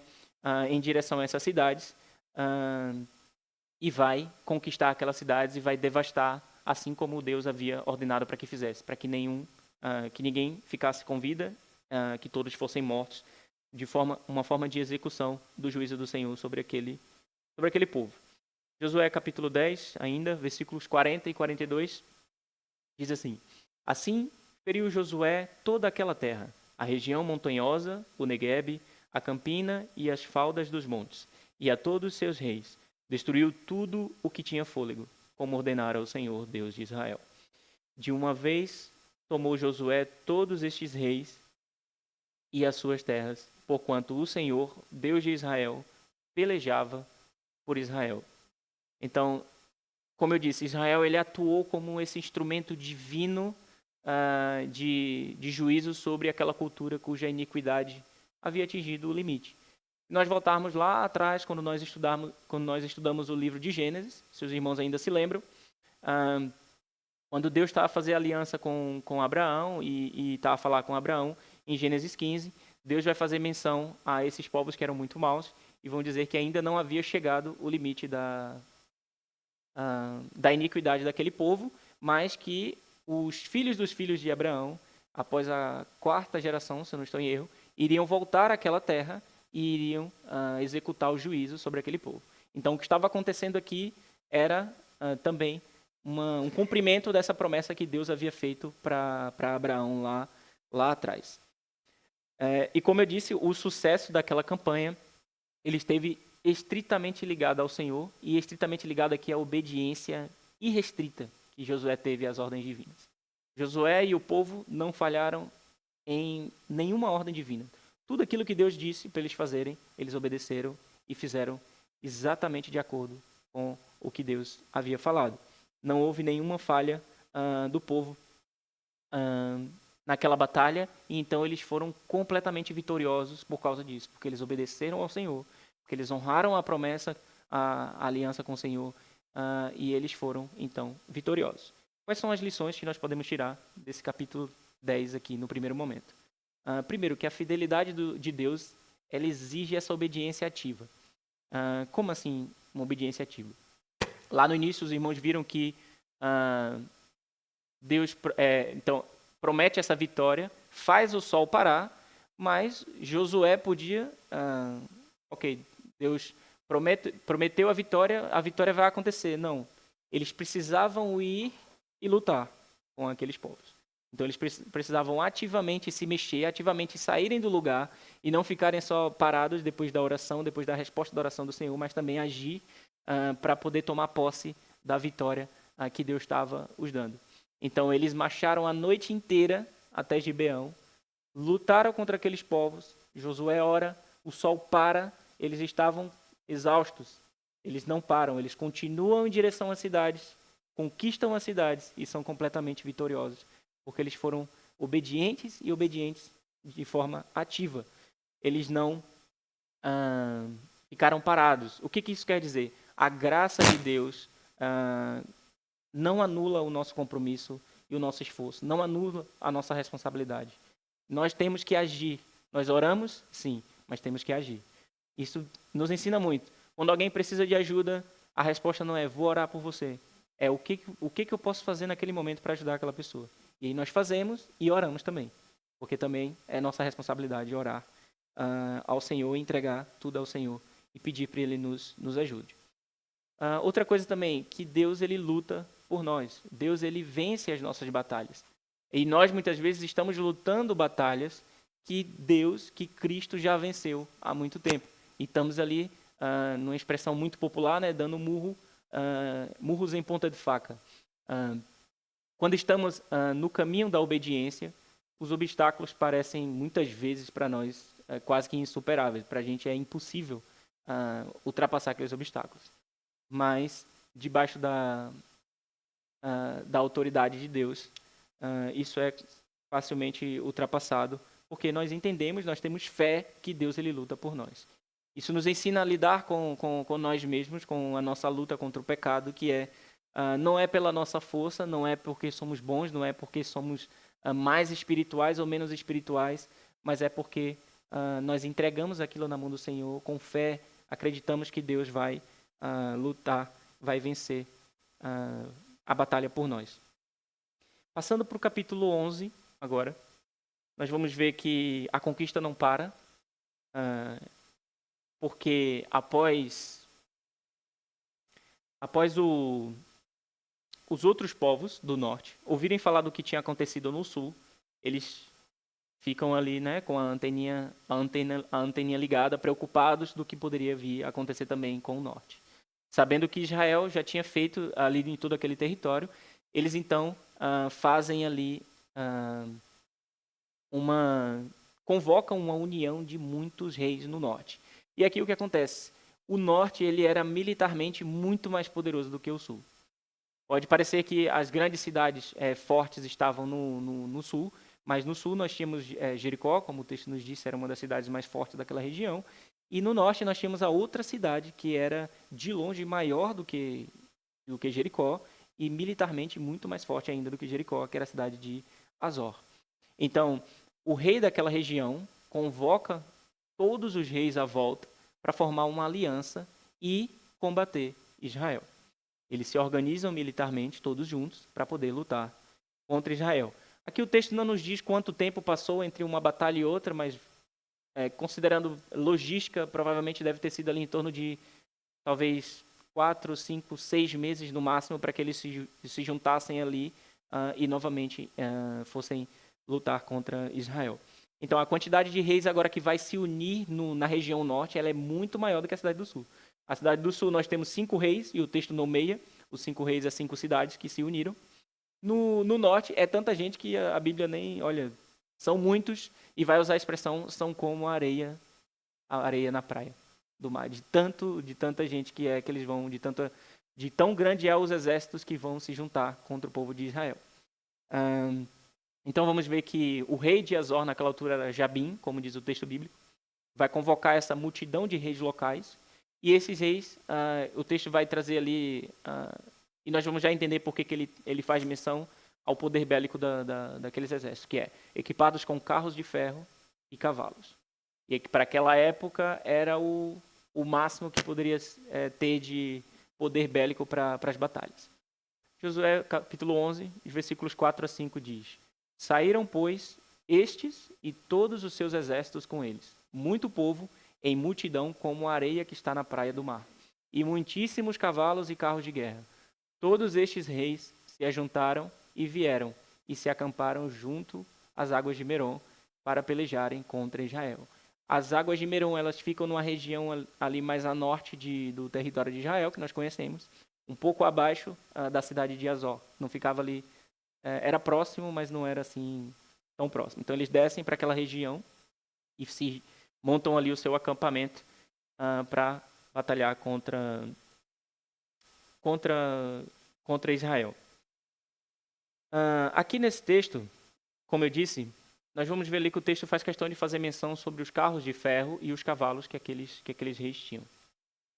em direção a essas cidades e vai conquistar aquelas cidades e vai devastar, assim como Deus havia ordenado para que fizesse, para que ninguém ficasse com vida, que todos fossem mortos, uma forma de execução do juízo do Senhor sobre aquele povo. Josué capítulo 10, ainda, versículos 40 e 42, diz assim: Assim feriu Josué toda aquela terra, a região montanhosa, o Neguebe, a campina e as faldas dos montes, e a todos seus reis. Destruiu tudo o que tinha fôlego, como ordenara o Senhor, Deus de Israel. De uma vez tomou Josué todos estes reis e as suas terras, porquanto o Senhor, Deus de Israel, pelejava por Israel. Então, como eu disse, Israel ele atuou como esse instrumento divino de juízo sobre aquela cultura cuja iniquidade havia atingido o limite. Se nós voltarmos lá atrás, quando nós estudamos o livro de Gênesis, se os irmãos ainda se lembram, quando Deus estava a fazer aliança com Abraão e estava a falar com Abraão, em Gênesis 15, Deus vai fazer menção a esses povos que eram muito maus e vão dizer que ainda não havia chegado o limite da iniquidade daquele povo, mas que os filhos dos filhos de Abraão, após a 4ª geração, se eu não estou em erro, iriam voltar àquela terra e iriam executar o juízo sobre aquele povo. Então, o que estava acontecendo aqui era também um cumprimento dessa promessa que Deus havia feito para Abraão lá atrás. E como eu disse, o sucesso daquela campanha, ele esteve estritamente ligado ao Senhor e estritamente ligado aqui à obediência irrestrita que Josué teve às ordens divinas. Josué e o povo não falharam em nenhuma ordem divina. Tudo aquilo que Deus disse para eles fazerem, eles obedeceram e fizeram exatamente de acordo com o que Deus havia falado. Não houve nenhuma falha do povo naquela batalha, e então eles foram completamente vitoriosos por causa disso, porque eles obedeceram ao Senhor, porque eles honraram a promessa, a aliança com o Senhor, e eles foram, então, vitoriosos. Quais são as lições que nós podemos tirar desse capítulo 10 aqui, no primeiro momento? Primeiro, que a fidelidade de Deus, ela exige essa obediência ativa. Como assim uma obediência ativa? Lá no início, os irmãos viram que Deus então, promete essa vitória, faz o sol parar, mas Josué podia... Deus prometeu a vitória vai acontecer. Não, eles precisavam ir e lutar com aqueles povos. Então, eles precisavam ativamente se mexer, ativamente saírem do lugar e não ficarem só parados depois da oração, depois da resposta da oração do Senhor, mas também agir para poder tomar posse da vitória que Deus estava os dando. Então, eles marcharam a noite inteira até Gibeão, lutaram contra aqueles povos. Josué ora, o sol para, eles estavam exaustos. Eles não param, eles continuam em direção às cidades, conquistam as cidades e são completamente vitoriosos, porque eles foram obedientes e obedientes de forma ativa. Eles não ficaram parados. O que isso quer dizer? A graça de Deus não anula o nosso compromisso e o nosso esforço, não anula a nossa responsabilidade. Nós temos que agir. Nós oramos, sim, mas temos que agir. Isso nos ensina muito. Quando alguém precisa de ajuda, a resposta não é vou orar por você. É o que eu posso fazer naquele momento para ajudar aquela pessoa. E aí nós fazemos e oramos também. Porque também é nossa responsabilidade orar ao Senhor, entregar tudo ao Senhor e pedir para Ele nos ajude. Outra coisa também, que Deus ele luta por nós. Deus ele vence as nossas batalhas. E nós muitas vezes estamos lutando batalhas que Cristo já venceu há muito tempo. E estamos ali, numa expressão muito popular, né, dando murros em ponta de faca. Quando estamos no caminho da obediência, os obstáculos parecem muitas vezes para nós quase que insuperáveis. Para a gente é impossível ultrapassar aqueles obstáculos. Mas, debaixo da autoridade de Deus, isso é facilmente ultrapassado, porque nós entendemos, nós temos fé que Deus ele luta por nós. Isso nos ensina a lidar com nós mesmos, com a nossa luta contra o pecado, que não é pela nossa força, não é porque somos bons, não é porque somos mais espirituais ou menos espirituais, mas é porque nós entregamos aquilo na mão do Senhor com fé, acreditamos que Deus vai lutar, vai vencer a batalha por nós. Passando para o capítulo 11, agora, nós vamos ver que a conquista não para, porque após os outros povos do norte ouvirem falar do que tinha acontecido no sul, eles ficam ali, né, com a anteninha ligada, preocupados do que poderia vir a acontecer também com o norte. Sabendo que Israel já tinha feito ali em todo aquele território, eles então fazem ali convocam uma união de muitos reis no norte. E aqui o que acontece? O norte ele era militarmente muito mais poderoso do que o sul. Pode parecer que as grandes cidades fortes estavam no sul, mas no sul nós tínhamos Jericó, como o texto nos disse, era uma das cidades mais fortes daquela região. E no norte nós tínhamos a outra cidade, que era de longe maior do que Jericó, e militarmente muito mais forte ainda do que Jericó, que era a cidade de Azor. Então, o rei daquela região convoca todos os reis à volta para formar uma aliança e combater Israel. Eles se organizam militarmente, todos juntos, para poder lutar contra Israel. Aqui o texto não nos diz quanto tempo passou entre uma batalha e outra, mas considerando logística, provavelmente deve ter sido ali em torno de talvez 4, 5, 6 meses no máximo para que eles se juntassem ali e novamente fossem lutar contra Israel. Então, a quantidade de reis agora que vai se unir na região norte, ela é muito maior do que a cidade do sul. A cidade do sul nós temos 5 reis, e o texto nomeia os 5 reis as 5 cidades que se uniram. No norte é tanta gente que a Bíblia nem, olha, são muitos, e vai usar a expressão, são como a areia na praia do mar, de tanta gente que eles vão, de tão grande é os exércitos que vão se juntar contra o povo de Israel. Então vamos ver que o rei de Azor, naquela altura era Jabim, como diz o texto bíblico, vai convocar essa multidão de reis locais, e esses reis, o texto vai trazer ali, e nós vamos já entender por que ele faz menção ao poder bélico daqueles exércitos, que é equipados com carros de ferro e cavalos. E que para aquela época era o máximo que poderia ter de poder bélico para as batalhas. Josué, capítulo 11, versículos 4 a 5 diz: Saíram, pois, estes e todos os seus exércitos com eles, muito povo, em multidão como a areia que está na praia do mar, e muitíssimos cavalos e carros de guerra. Todos estes reis se ajuntaram e vieram, e se acamparam junto às águas de Merom, para pelejarem contra Israel. As águas de Merom, elas ficam numa região ali mais a norte do território de Israel, que nós conhecemos, um pouco abaixo da cidade de Azor. Não ficava ali, era próximo, mas não era assim tão próximo. Então eles descem para aquela região e se montam ali o seu acampamento para batalhar contra Israel. Aqui nesse texto, como eu disse, nós vamos ver ali que o texto faz questão de fazer menção sobre os carros de ferro e os cavalos que aqueles reis tinham.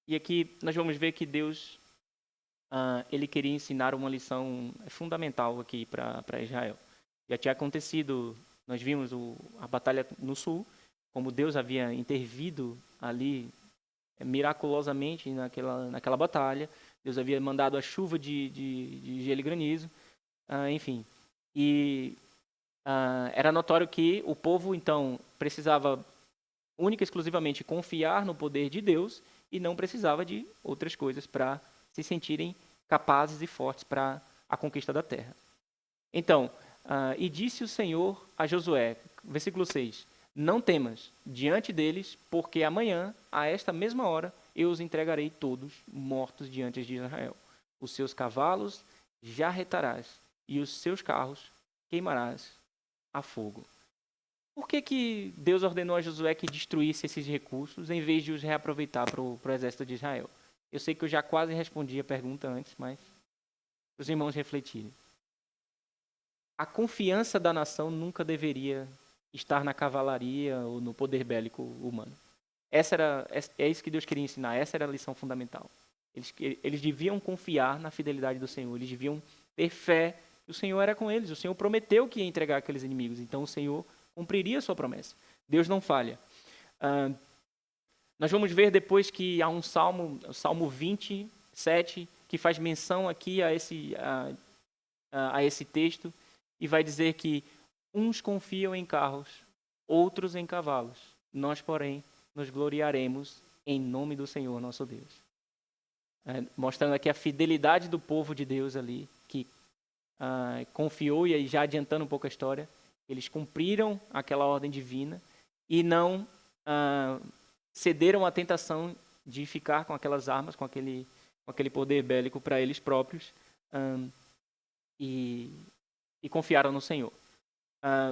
E aqui nós vamos ver que Deus ele queria ensinar uma lição fundamental aqui para Israel. Já tinha acontecido, nós vimos a batalha no sul, como Deus havia intervido ali miraculosamente naquela batalha. Deus havia mandado a chuva de gelo e granizo, enfim. E era notório que o povo, então, precisava única e exclusivamente confiar no poder de Deus e não precisava de outras coisas para se sentirem capazes e fortes para a conquista da terra. Então, e disse o Senhor a Josué, versículo 6, não temas diante deles, porque amanhã, a esta mesma hora, eu os entregarei todos mortos diante de Israel. Os seus cavalos jarretarás e os seus carros queimarás a fogo. Por que Deus ordenou a Josué que destruísse esses recursos em vez de os reaproveitar para o exército de Israel? Eu sei que eu já quase respondi a pergunta antes, mas os irmãos refletirem. A confiança da nação nunca deveria estar na cavalaria ou no poder bélico humano. É isso que Deus queria ensinar, essa era a lição fundamental. Eles deviam confiar na fidelidade do Senhor, eles deviam ter fé que o Senhor era com eles, o Senhor prometeu que ia entregar aqueles inimigos, então o Senhor cumpriria a sua promessa. Deus não falha. Nós vamos ver depois que há um salmo, o Salmo 27, que faz menção aqui a esse texto, e vai dizer que uns confiam em carros, outros em cavalos. Nós, porém, nos gloriaremos em nome do Senhor nosso Deus. Mostrando aqui a fidelidade do povo de Deus ali, que confiou, e aí já adiantando um pouco a história, eles cumpriram aquela ordem divina e não cederam à tentação de ficar com aquelas armas, com aquele poder bélico para eles próprios, e confiaram no Senhor.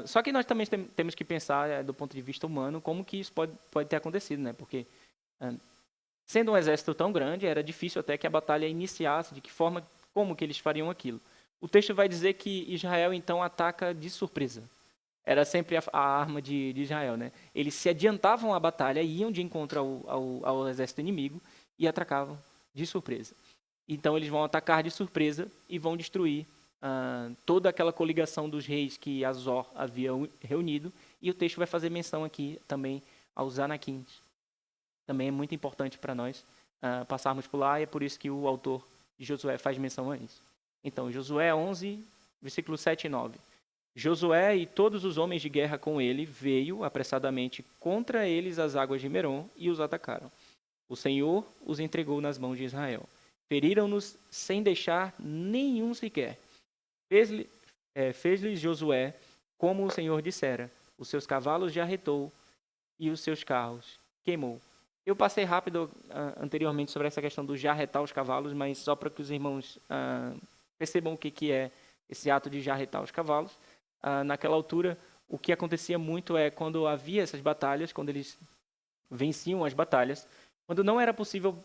Só que nós também temos que pensar, do ponto de vista humano, como que isso pode ter acontecido, né? Porque, sendo um exército tão grande, era difícil até que a batalha iniciasse, como que eles fariam aquilo. O texto vai dizer que Israel, então, ataca de surpresa. Era sempre a arma de Israel, né? Eles se adiantavam à batalha, iam de encontro ao exército inimigo e atacavam de surpresa. Então, eles vão atacar de surpresa e vão destruir toda aquela coligação dos reis que Azor havia reunido, e o texto vai fazer menção aqui também aos anaquins. Também é muito importante para nós passarmos por lá, e é por isso que o autor de Josué faz menção a isso. Então, Josué 11, versículos 7 e 9. Josué e todos os homens de guerra com ele veio apressadamente contra eles às águas de Merom e os atacaram. O Senhor os entregou nas mãos de Israel. Feriram-nos sem deixar nenhum sequer. Fez-lhes Josué como o Senhor dissera. Os seus cavalos já arretou e os seus carros queimou. Eu passei rápido anteriormente sobre essa questão do jarretar os cavalos, mas só para que os irmãos percebam o que é esse ato de jarretar os cavalos. Naquela altura, o que acontecia muito é quando havia essas batalhas, quando eles venciam as batalhas, quando não era possível,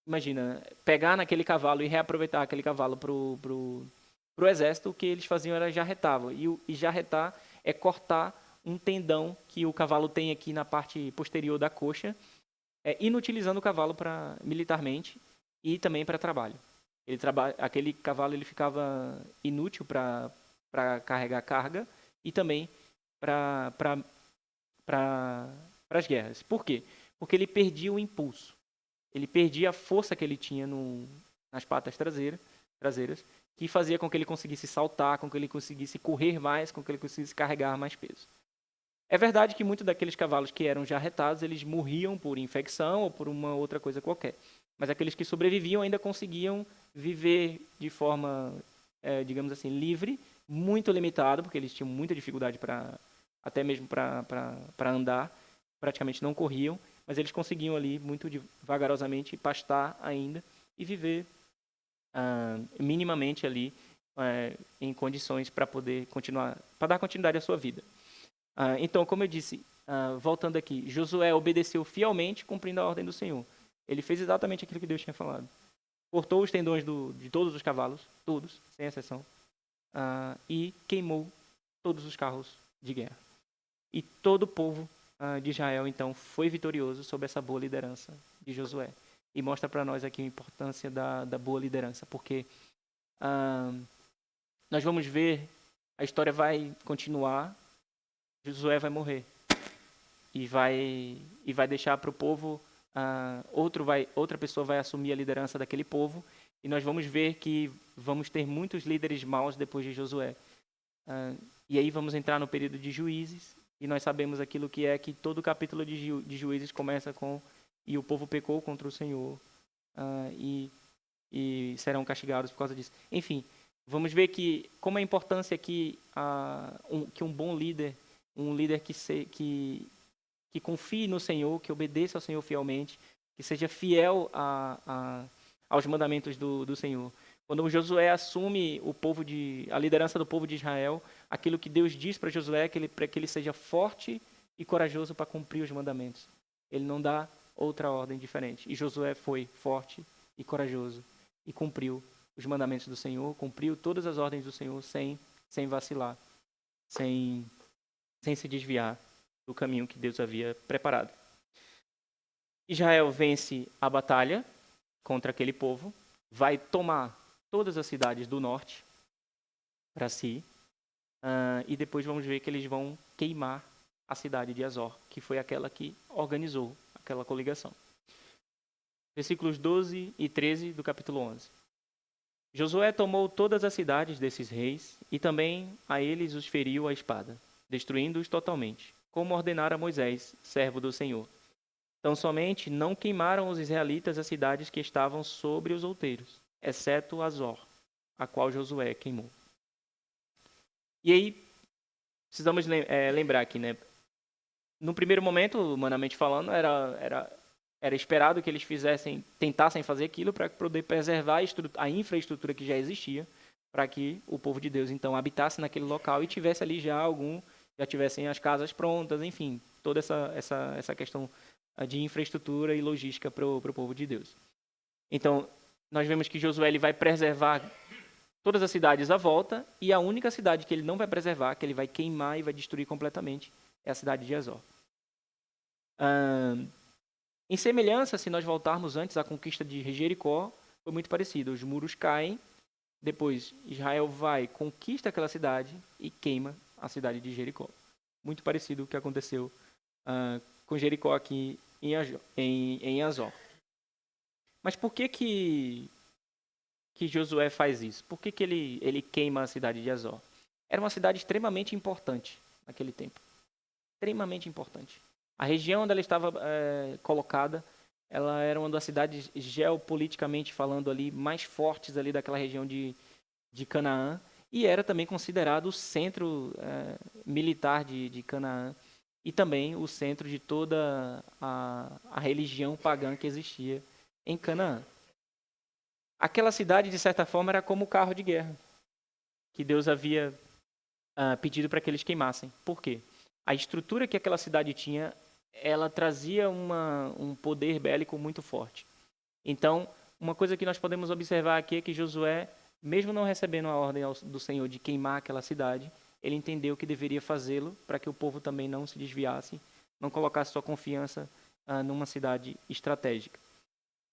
imagina, pegar naquele cavalo e reaproveitar aquele cavalo pro exército, o que eles faziam era jarretavam. E jarretar é cortar um tendão que o cavalo tem aqui na parte posterior da coxa, inutilizando o cavalo militarmente e também para trabalho. Aquele cavalo ele ficava inútil para carregar carga e também para as guerras. Por quê? Porque ele perdia o impulso. Ele perdia a força que ele tinha nas patas traseiras, que fazia com que ele conseguisse saltar, com que ele conseguisse correr mais, com que ele conseguisse carregar mais peso. É verdade que muitos daqueles cavalos que eram jarretados, eles morriam por infecção ou por uma outra coisa qualquer. Mas aqueles que sobreviviam ainda conseguiam viver de forma, digamos assim, livre, muito limitado, porque eles tinham muita dificuldade até mesmo para andar, praticamente não corriam, mas eles conseguiam ali, muito vagarosamente, pastar ainda e viver minimamente ali em condições para poder continuar, para dar continuidade à sua vida. Então, como eu disse, voltando aqui, Josué obedeceu fielmente, cumprindo a ordem do Senhor. Ele fez exatamente aquilo que Deus tinha falado. Cortou os tendões de todos os cavalos, todos, sem exceção, e queimou todos os carros de guerra. E todo o povo de Israel, então, foi vitorioso sob essa boa liderança de Josué. E mostra para nós aqui a importância da boa liderança, porque nós vamos ver, a história vai continuar, Josué vai morrer e vai deixar para o povo, outra pessoa vai assumir a liderança daquele povo, e nós vamos ver que vamos ter muitos líderes maus depois de Josué. E aí vamos entrar no período de Juízes, e nós sabemos aquilo que é que todo o capítulo de Juízes começa com e o povo pecou contra o Senhor, e serão castigados por causa disso. Enfim, vamos ver que como é a importância que um bom líder, um líder que confie no Senhor, que obedeça ao Senhor fielmente, que seja fiel aos mandamentos do Senhor. Quando Josué assume a liderança do povo de Israel, aquilo que Deus diz para Josué é para que ele seja forte e corajoso para cumprir os mandamentos. Ele não dá outra ordem diferente. E Josué foi forte e corajoso e cumpriu os mandamentos do Senhor, cumpriu todas as ordens do Senhor sem vacilar, sem se desviar do caminho que Deus havia preparado. Israel vence a batalha contra aquele povo, vai tomar todas as cidades do norte para si, e depois vamos ver que eles vão queimar a cidade de Azor, que foi aquela que organizou aquela coligação. Versículos 12 e 13 do capítulo 11. Josué tomou todas as cidades desses reis e também a eles os feriu a espada, destruindo-os totalmente, como ordenara Moisés, servo do Senhor. Tão somente não queimaram os israelitas as cidades que estavam sobre os outeiros, exceto Azor, a qual Josué queimou. E aí, precisamos lembrar aqui, né? No primeiro momento, humanamente falando, era esperado que eles tentassem fazer aquilo para poder preservar a infraestrutura que já existia, para que o povo de Deus, então, habitasse naquele local e tivesse ali já tivessem as casas prontas, enfim, toda essa questão de infraestrutura e logística para o povo de Deus. Então, nós vemos que Josué ele vai preservar todas as cidades à volta, e a única cidade que ele não vai preservar, que ele vai queimar e vai destruir completamente, é a cidade de Azor. Em semelhança, se nós voltarmos antes à conquista de Jericó, foi muito parecido. Os muros caem, depois Israel vai, conquista aquela cidade e queima a cidade de Jericó. Muito parecido com o que aconteceu com Jericó aqui em Azor. Mas por que Josué faz isso? Por que ele queima a cidade de Azor? Era uma cidade extremamente importante naquele tempo. Extremamente importante. A região onde ela estava colocada
ela era uma das cidades geopoliticamente falando ali mais fortes ali daquela região de Canaã e era também considerado o centro militar de Canaã e também o centro de toda a religião pagã que existia em Canaã. Aquela cidade, de certa forma, era como o carro de guerra que Deus havia pedido para que eles queimassem. Por quê? A estrutura que aquela cidade tinha, ela trazia um poder bélico muito forte. Então, uma coisa que nós podemos observar aqui é que Josué, mesmo não recebendo a ordem do Senhor de queimar aquela cidade, ele entendeu que deveria fazê-lo para que o povo também não se desviasse, não colocasse sua confiança numa cidade estratégica.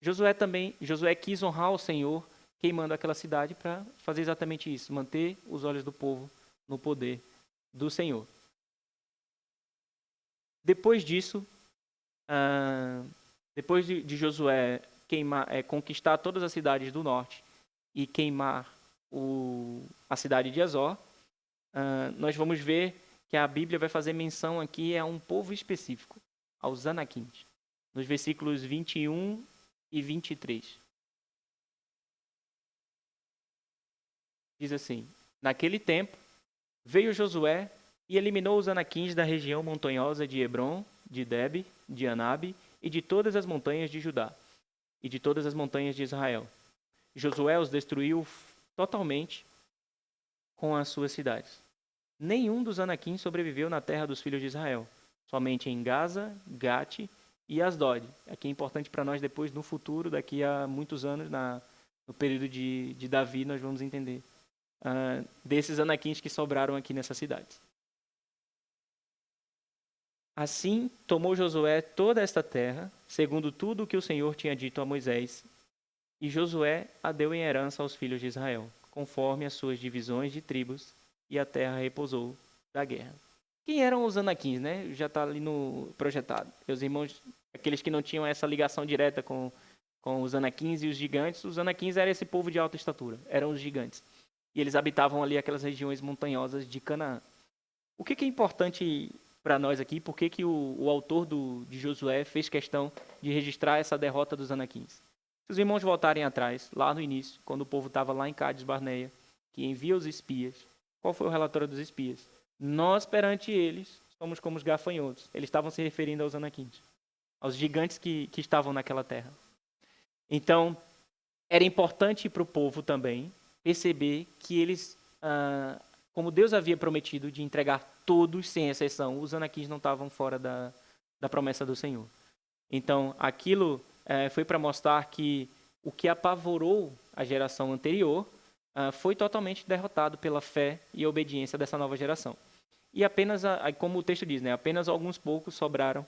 Josué quis honrar o Senhor queimando aquela cidade para fazer exatamente isso, manter os olhos do povo no poder do Senhor. Depois disso, depois de Josué conquistar todas as cidades do norte e queimar a cidade de Azor, nós vamos ver que a Bíblia vai fazer menção aqui a um povo específico, aos Anaquins, nos versículos 21 e 23. Diz assim: Naquele tempo, veio Josué e eliminou os Anaquins da região montanhosa de Hebron, de Debe, de Anabe e de todas as montanhas de Judá e de todas as montanhas de Israel. Josué os destruiu totalmente com as suas cidades. Nenhum dos Anaquins sobreviveu na terra dos filhos de Israel, somente em Gaza, Gate e Asdod. Aqui é importante para nós depois, no futuro, daqui a muitos anos, no período de Davi, nós vamos entender desses Anaquins que sobraram aqui nessa cidade. Assim tomou Josué toda esta terra, segundo tudo o que o Senhor tinha dito a Moisés, e Josué a deu em herança aos filhos de Israel, conforme as suas divisões de tribos, e a terra repousou da guerra. Quem eram os Anaquins, né? Já está ali no projetado. Meus irmãos, aqueles que não tinham essa ligação direta com os Anaquins e os gigantes, os Anaquins eram esse povo de alta estatura, eram os gigantes. E eles habitavam ali aquelas regiões montanhosas de Canaã. O que é importante para nós aqui? Por que o autor de Josué fez questão de registrar essa derrota dos Anaquins? Se os irmãos voltarem atrás, lá no início, quando o povo estava lá em Cádiz Barneia, que envia os espias, qual foi o relatório dos espias? Nós, perante eles, somos como os gafanhotos. Eles estavam se referindo aos Anaquins, aos gigantes que estavam naquela terra. Então, era importante para o povo também perceber que eles, como Deus havia prometido de entregar todos, sem exceção, os Anaquins não estavam fora da promessa do Senhor. Então, aquilo foi para mostrar que o que apavorou a geração anterior foi totalmente derrotado pela fé e obediência dessa nova geração. E apenas, como o texto diz, né, apenas alguns poucos sobraram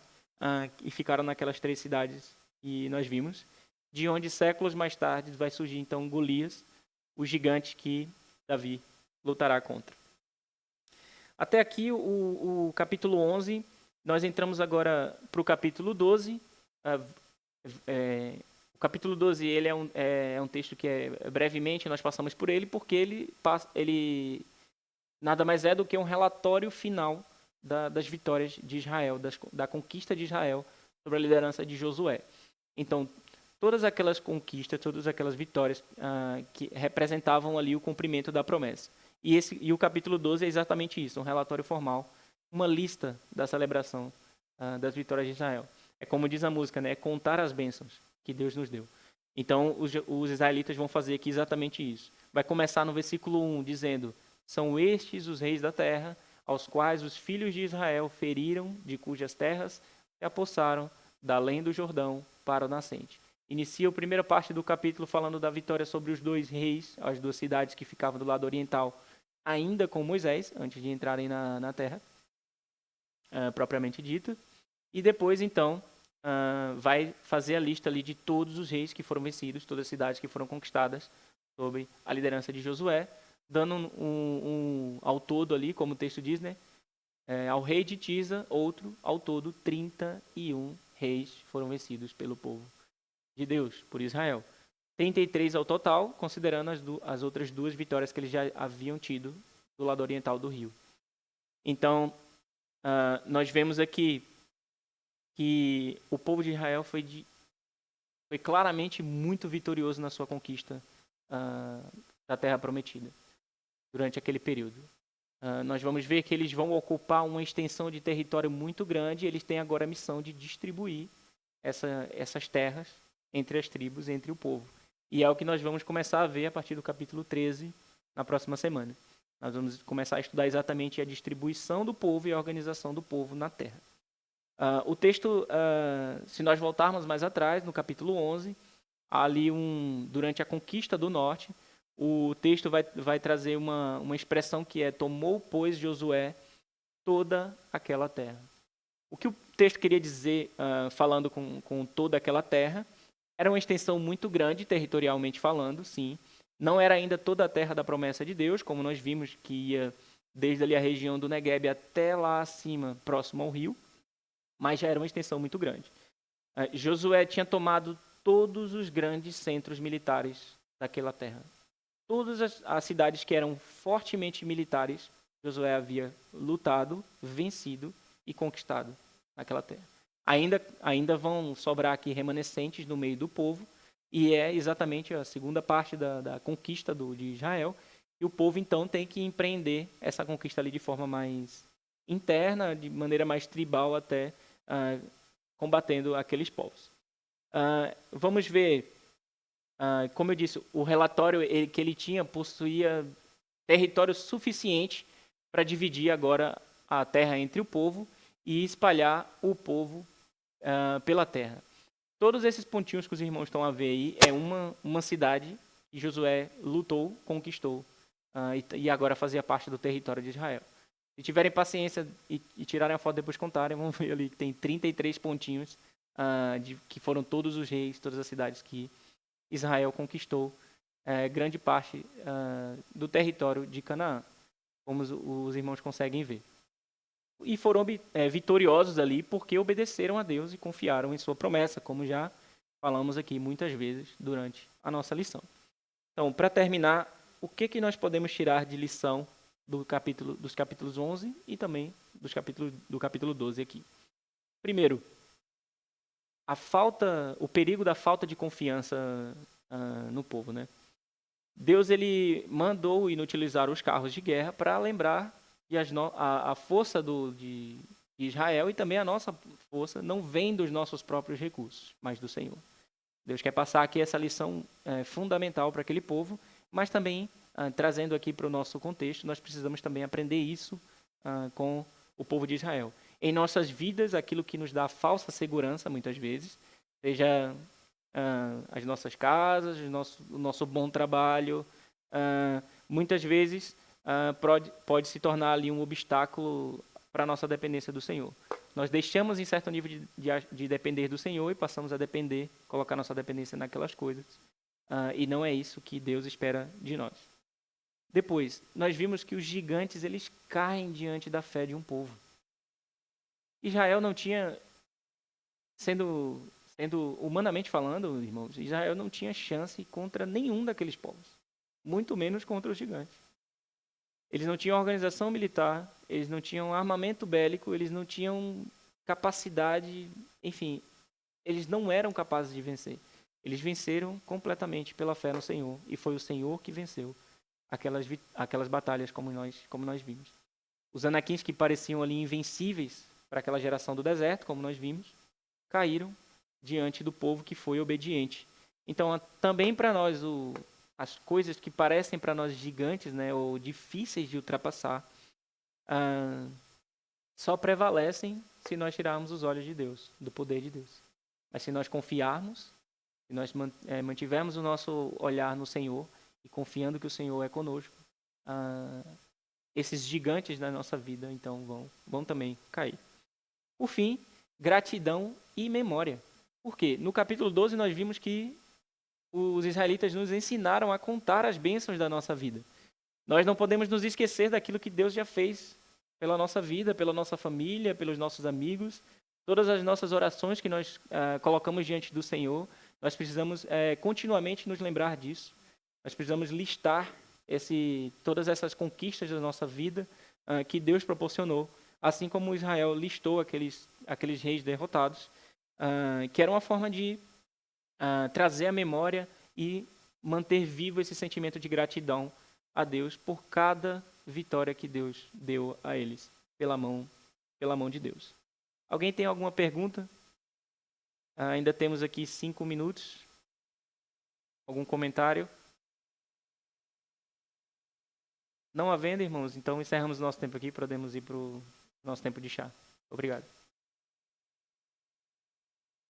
e ficaram naquelas 3 cidades que nós vimos, de onde séculos mais tarde vai surgir então Golias, o gigante que Davi lutará contra. Até aqui o capítulo 11, nós entramos agora para o capítulo 12. O capítulo 12 ele é um texto que brevemente nós passamos por ele, porque ele nada mais é do que um relatório final das vitórias de Israel, da conquista de Israel sobre a liderança de Josué. Então, todas aquelas conquistas, todas aquelas vitórias que representavam ali o cumprimento da promessa. E o capítulo 12 é exatamente isso, um relatório formal, uma lista da celebração das vitórias de Israel. É como diz a música, né? É contar as bênçãos que Deus nos deu. Então, os israelitas vão fazer aqui exatamente isso. Vai começar no versículo 1, dizendo: São estes os reis da terra, aos quais os filhos de Israel feriram, de cujas terras se apossaram, da além do Jordão para o nascente. Inicia a primeira parte do capítulo falando da vitória sobre os 2 reis, as 2 cidades que ficavam do lado oriental, ainda com Moisés, antes de entrarem na terra, propriamente dita. E depois, então, vai fazer a lista ali de todos os reis que foram vencidos, todas as cidades que foram conquistadas sob a liderança de Josué, dando ao todo ali, como o texto diz, né? Ao rei de Tisa, ao todo 31 reis foram vencidos pelo povo de Deus, por Israel. 33 ao total, considerando as outras 2 vitórias que eles já haviam tido do lado oriental do rio. Então, nós vemos aqui que o povo de Israel foi foi claramente muito vitorioso na sua conquista da Terra Prometida, durante aquele período. Nós vamos ver que eles vão ocupar uma extensão de território muito grande e eles têm agora a missão de distribuir essas terras entre as tribos, entre o povo. E é o que nós vamos começar a ver a partir do capítulo 13, na próxima semana. Nós vamos começar a estudar exatamente a distribuição do povo e a organização do povo na terra. O texto, se nós voltarmos mais atrás, no capítulo 11, ali durante a conquista do norte, o texto vai trazer uma expressão que é: tomou, pois, Josué toda aquela terra. O que o texto queria dizer, falando com toda aquela terra, era uma extensão muito grande, territorialmente falando, sim. Não era ainda toda a terra da promessa de Deus, como nós vimos que ia desde ali a região do Negueb até lá acima, próximo ao rio, mas já era uma extensão muito grande. Josué tinha tomado todos os grandes centros militares daquela terra. Todas as cidades que eram fortemente militares, Josué havia lutado, vencido e conquistado naquela terra. Ainda vão sobrar aqui remanescentes no meio do povo, e é exatamente a segunda parte da conquista de Israel, e o povo então tem que empreender essa conquista ali de forma mais interna, de maneira mais tribal até, combatendo aqueles povos. Vamos ver, como eu disse, o relatório que ele tinha possuía território suficiente para dividir agora a terra entre o povo e espalhar o povo pela terra. Todos esses pontinhos que os irmãos estão a ver aí é uma cidade que Josué lutou, conquistou e agora fazia parte do território de Israel. Se tiverem paciência e tirarem a foto depois contarem, vão ver ali que tem 33 pontinhos que foram todos os reis, todas as cidades que Israel conquistou, grande parte do território de Canaã, como os irmãos conseguem ver. E foram vitoriosos ali porque obedeceram a Deus e confiaram em sua promessa, como já falamos aqui muitas vezes durante a nossa lição. Então, para terminar, o que nós podemos tirar de lição dos capítulos 11 e também do capítulo 12 aqui? Primeiro, o perigo da falta de confiança no povo, né? Deus ele mandou inutilizar os carros de guerra para lembrar que a força de Israel e também a nossa força não vem dos nossos próprios recursos, mas do Senhor. Deus quer passar aqui essa lição fundamental para aquele povo, mas também, trazendo aqui para o nosso contexto, nós precisamos também aprender isso com o povo de Israel. Em nossas vidas, aquilo que nos dá falsa segurança, muitas vezes, seja as nossas casas, o nosso bom trabalho, muitas vezes pode se tornar ali um obstáculo para a nossa dependência do Senhor. Nós deixamos em certo nível de depender do Senhor e passamos a colocar nossa dependência naquelas coisas. E não é isso que Deus espera de nós. Depois, nós vimos que os gigantes eles caem diante da fé de um povo. Israel não tinha, sendo humanamente falando, irmãos, Israel não tinha chance contra nenhum daqueles povos, muito menos contra os gigantes. Eles não tinham organização militar, eles não tinham armamento bélico, eles não tinham capacidade, enfim, eles não eram capazes de vencer. Eles venceram completamente pela fé no Senhor, e foi o Senhor que venceu aquelas batalhas como nós vimos. Os anaquins que pareciam ali invencíveis para aquela geração do deserto, como nós vimos, caíram diante do povo que foi obediente. Então, também para nós, as coisas que parecem para nós gigantes, né, ou difíceis de ultrapassar, só prevalecem se nós tirarmos os olhos de Deus, do poder de Deus. Mas se nós confiarmos, se nós mantivermos o nosso olhar no Senhor e confiando que o Senhor é conosco, esses gigantes da nossa vida, então, vão também cair. Por fim, gratidão e memória. Por quê? No capítulo 12 nós vimos que os israelitas nos ensinaram a contar as bênçãos da nossa vida. Nós não podemos nos esquecer daquilo que Deus já fez pela nossa vida, pela nossa família, pelos nossos amigos. Todas as nossas orações que nós colocamos diante do Senhor, nós precisamos continuamente nos lembrar disso. Nós precisamos listar todas essas conquistas da nossa vida que Deus proporcionou, assim como Israel listou aqueles reis derrotados, que era uma forma de trazer à memória e manter vivo esse sentimento de gratidão a Deus por cada vitória que Deus deu a eles, pela mão de Deus. Alguém tem alguma pergunta? Ainda temos aqui 5 minutos. Algum comentário? Não havendo, irmãos, então encerramos nosso tempo aqui, podemos ir para o nosso tempo de chá. Obrigado.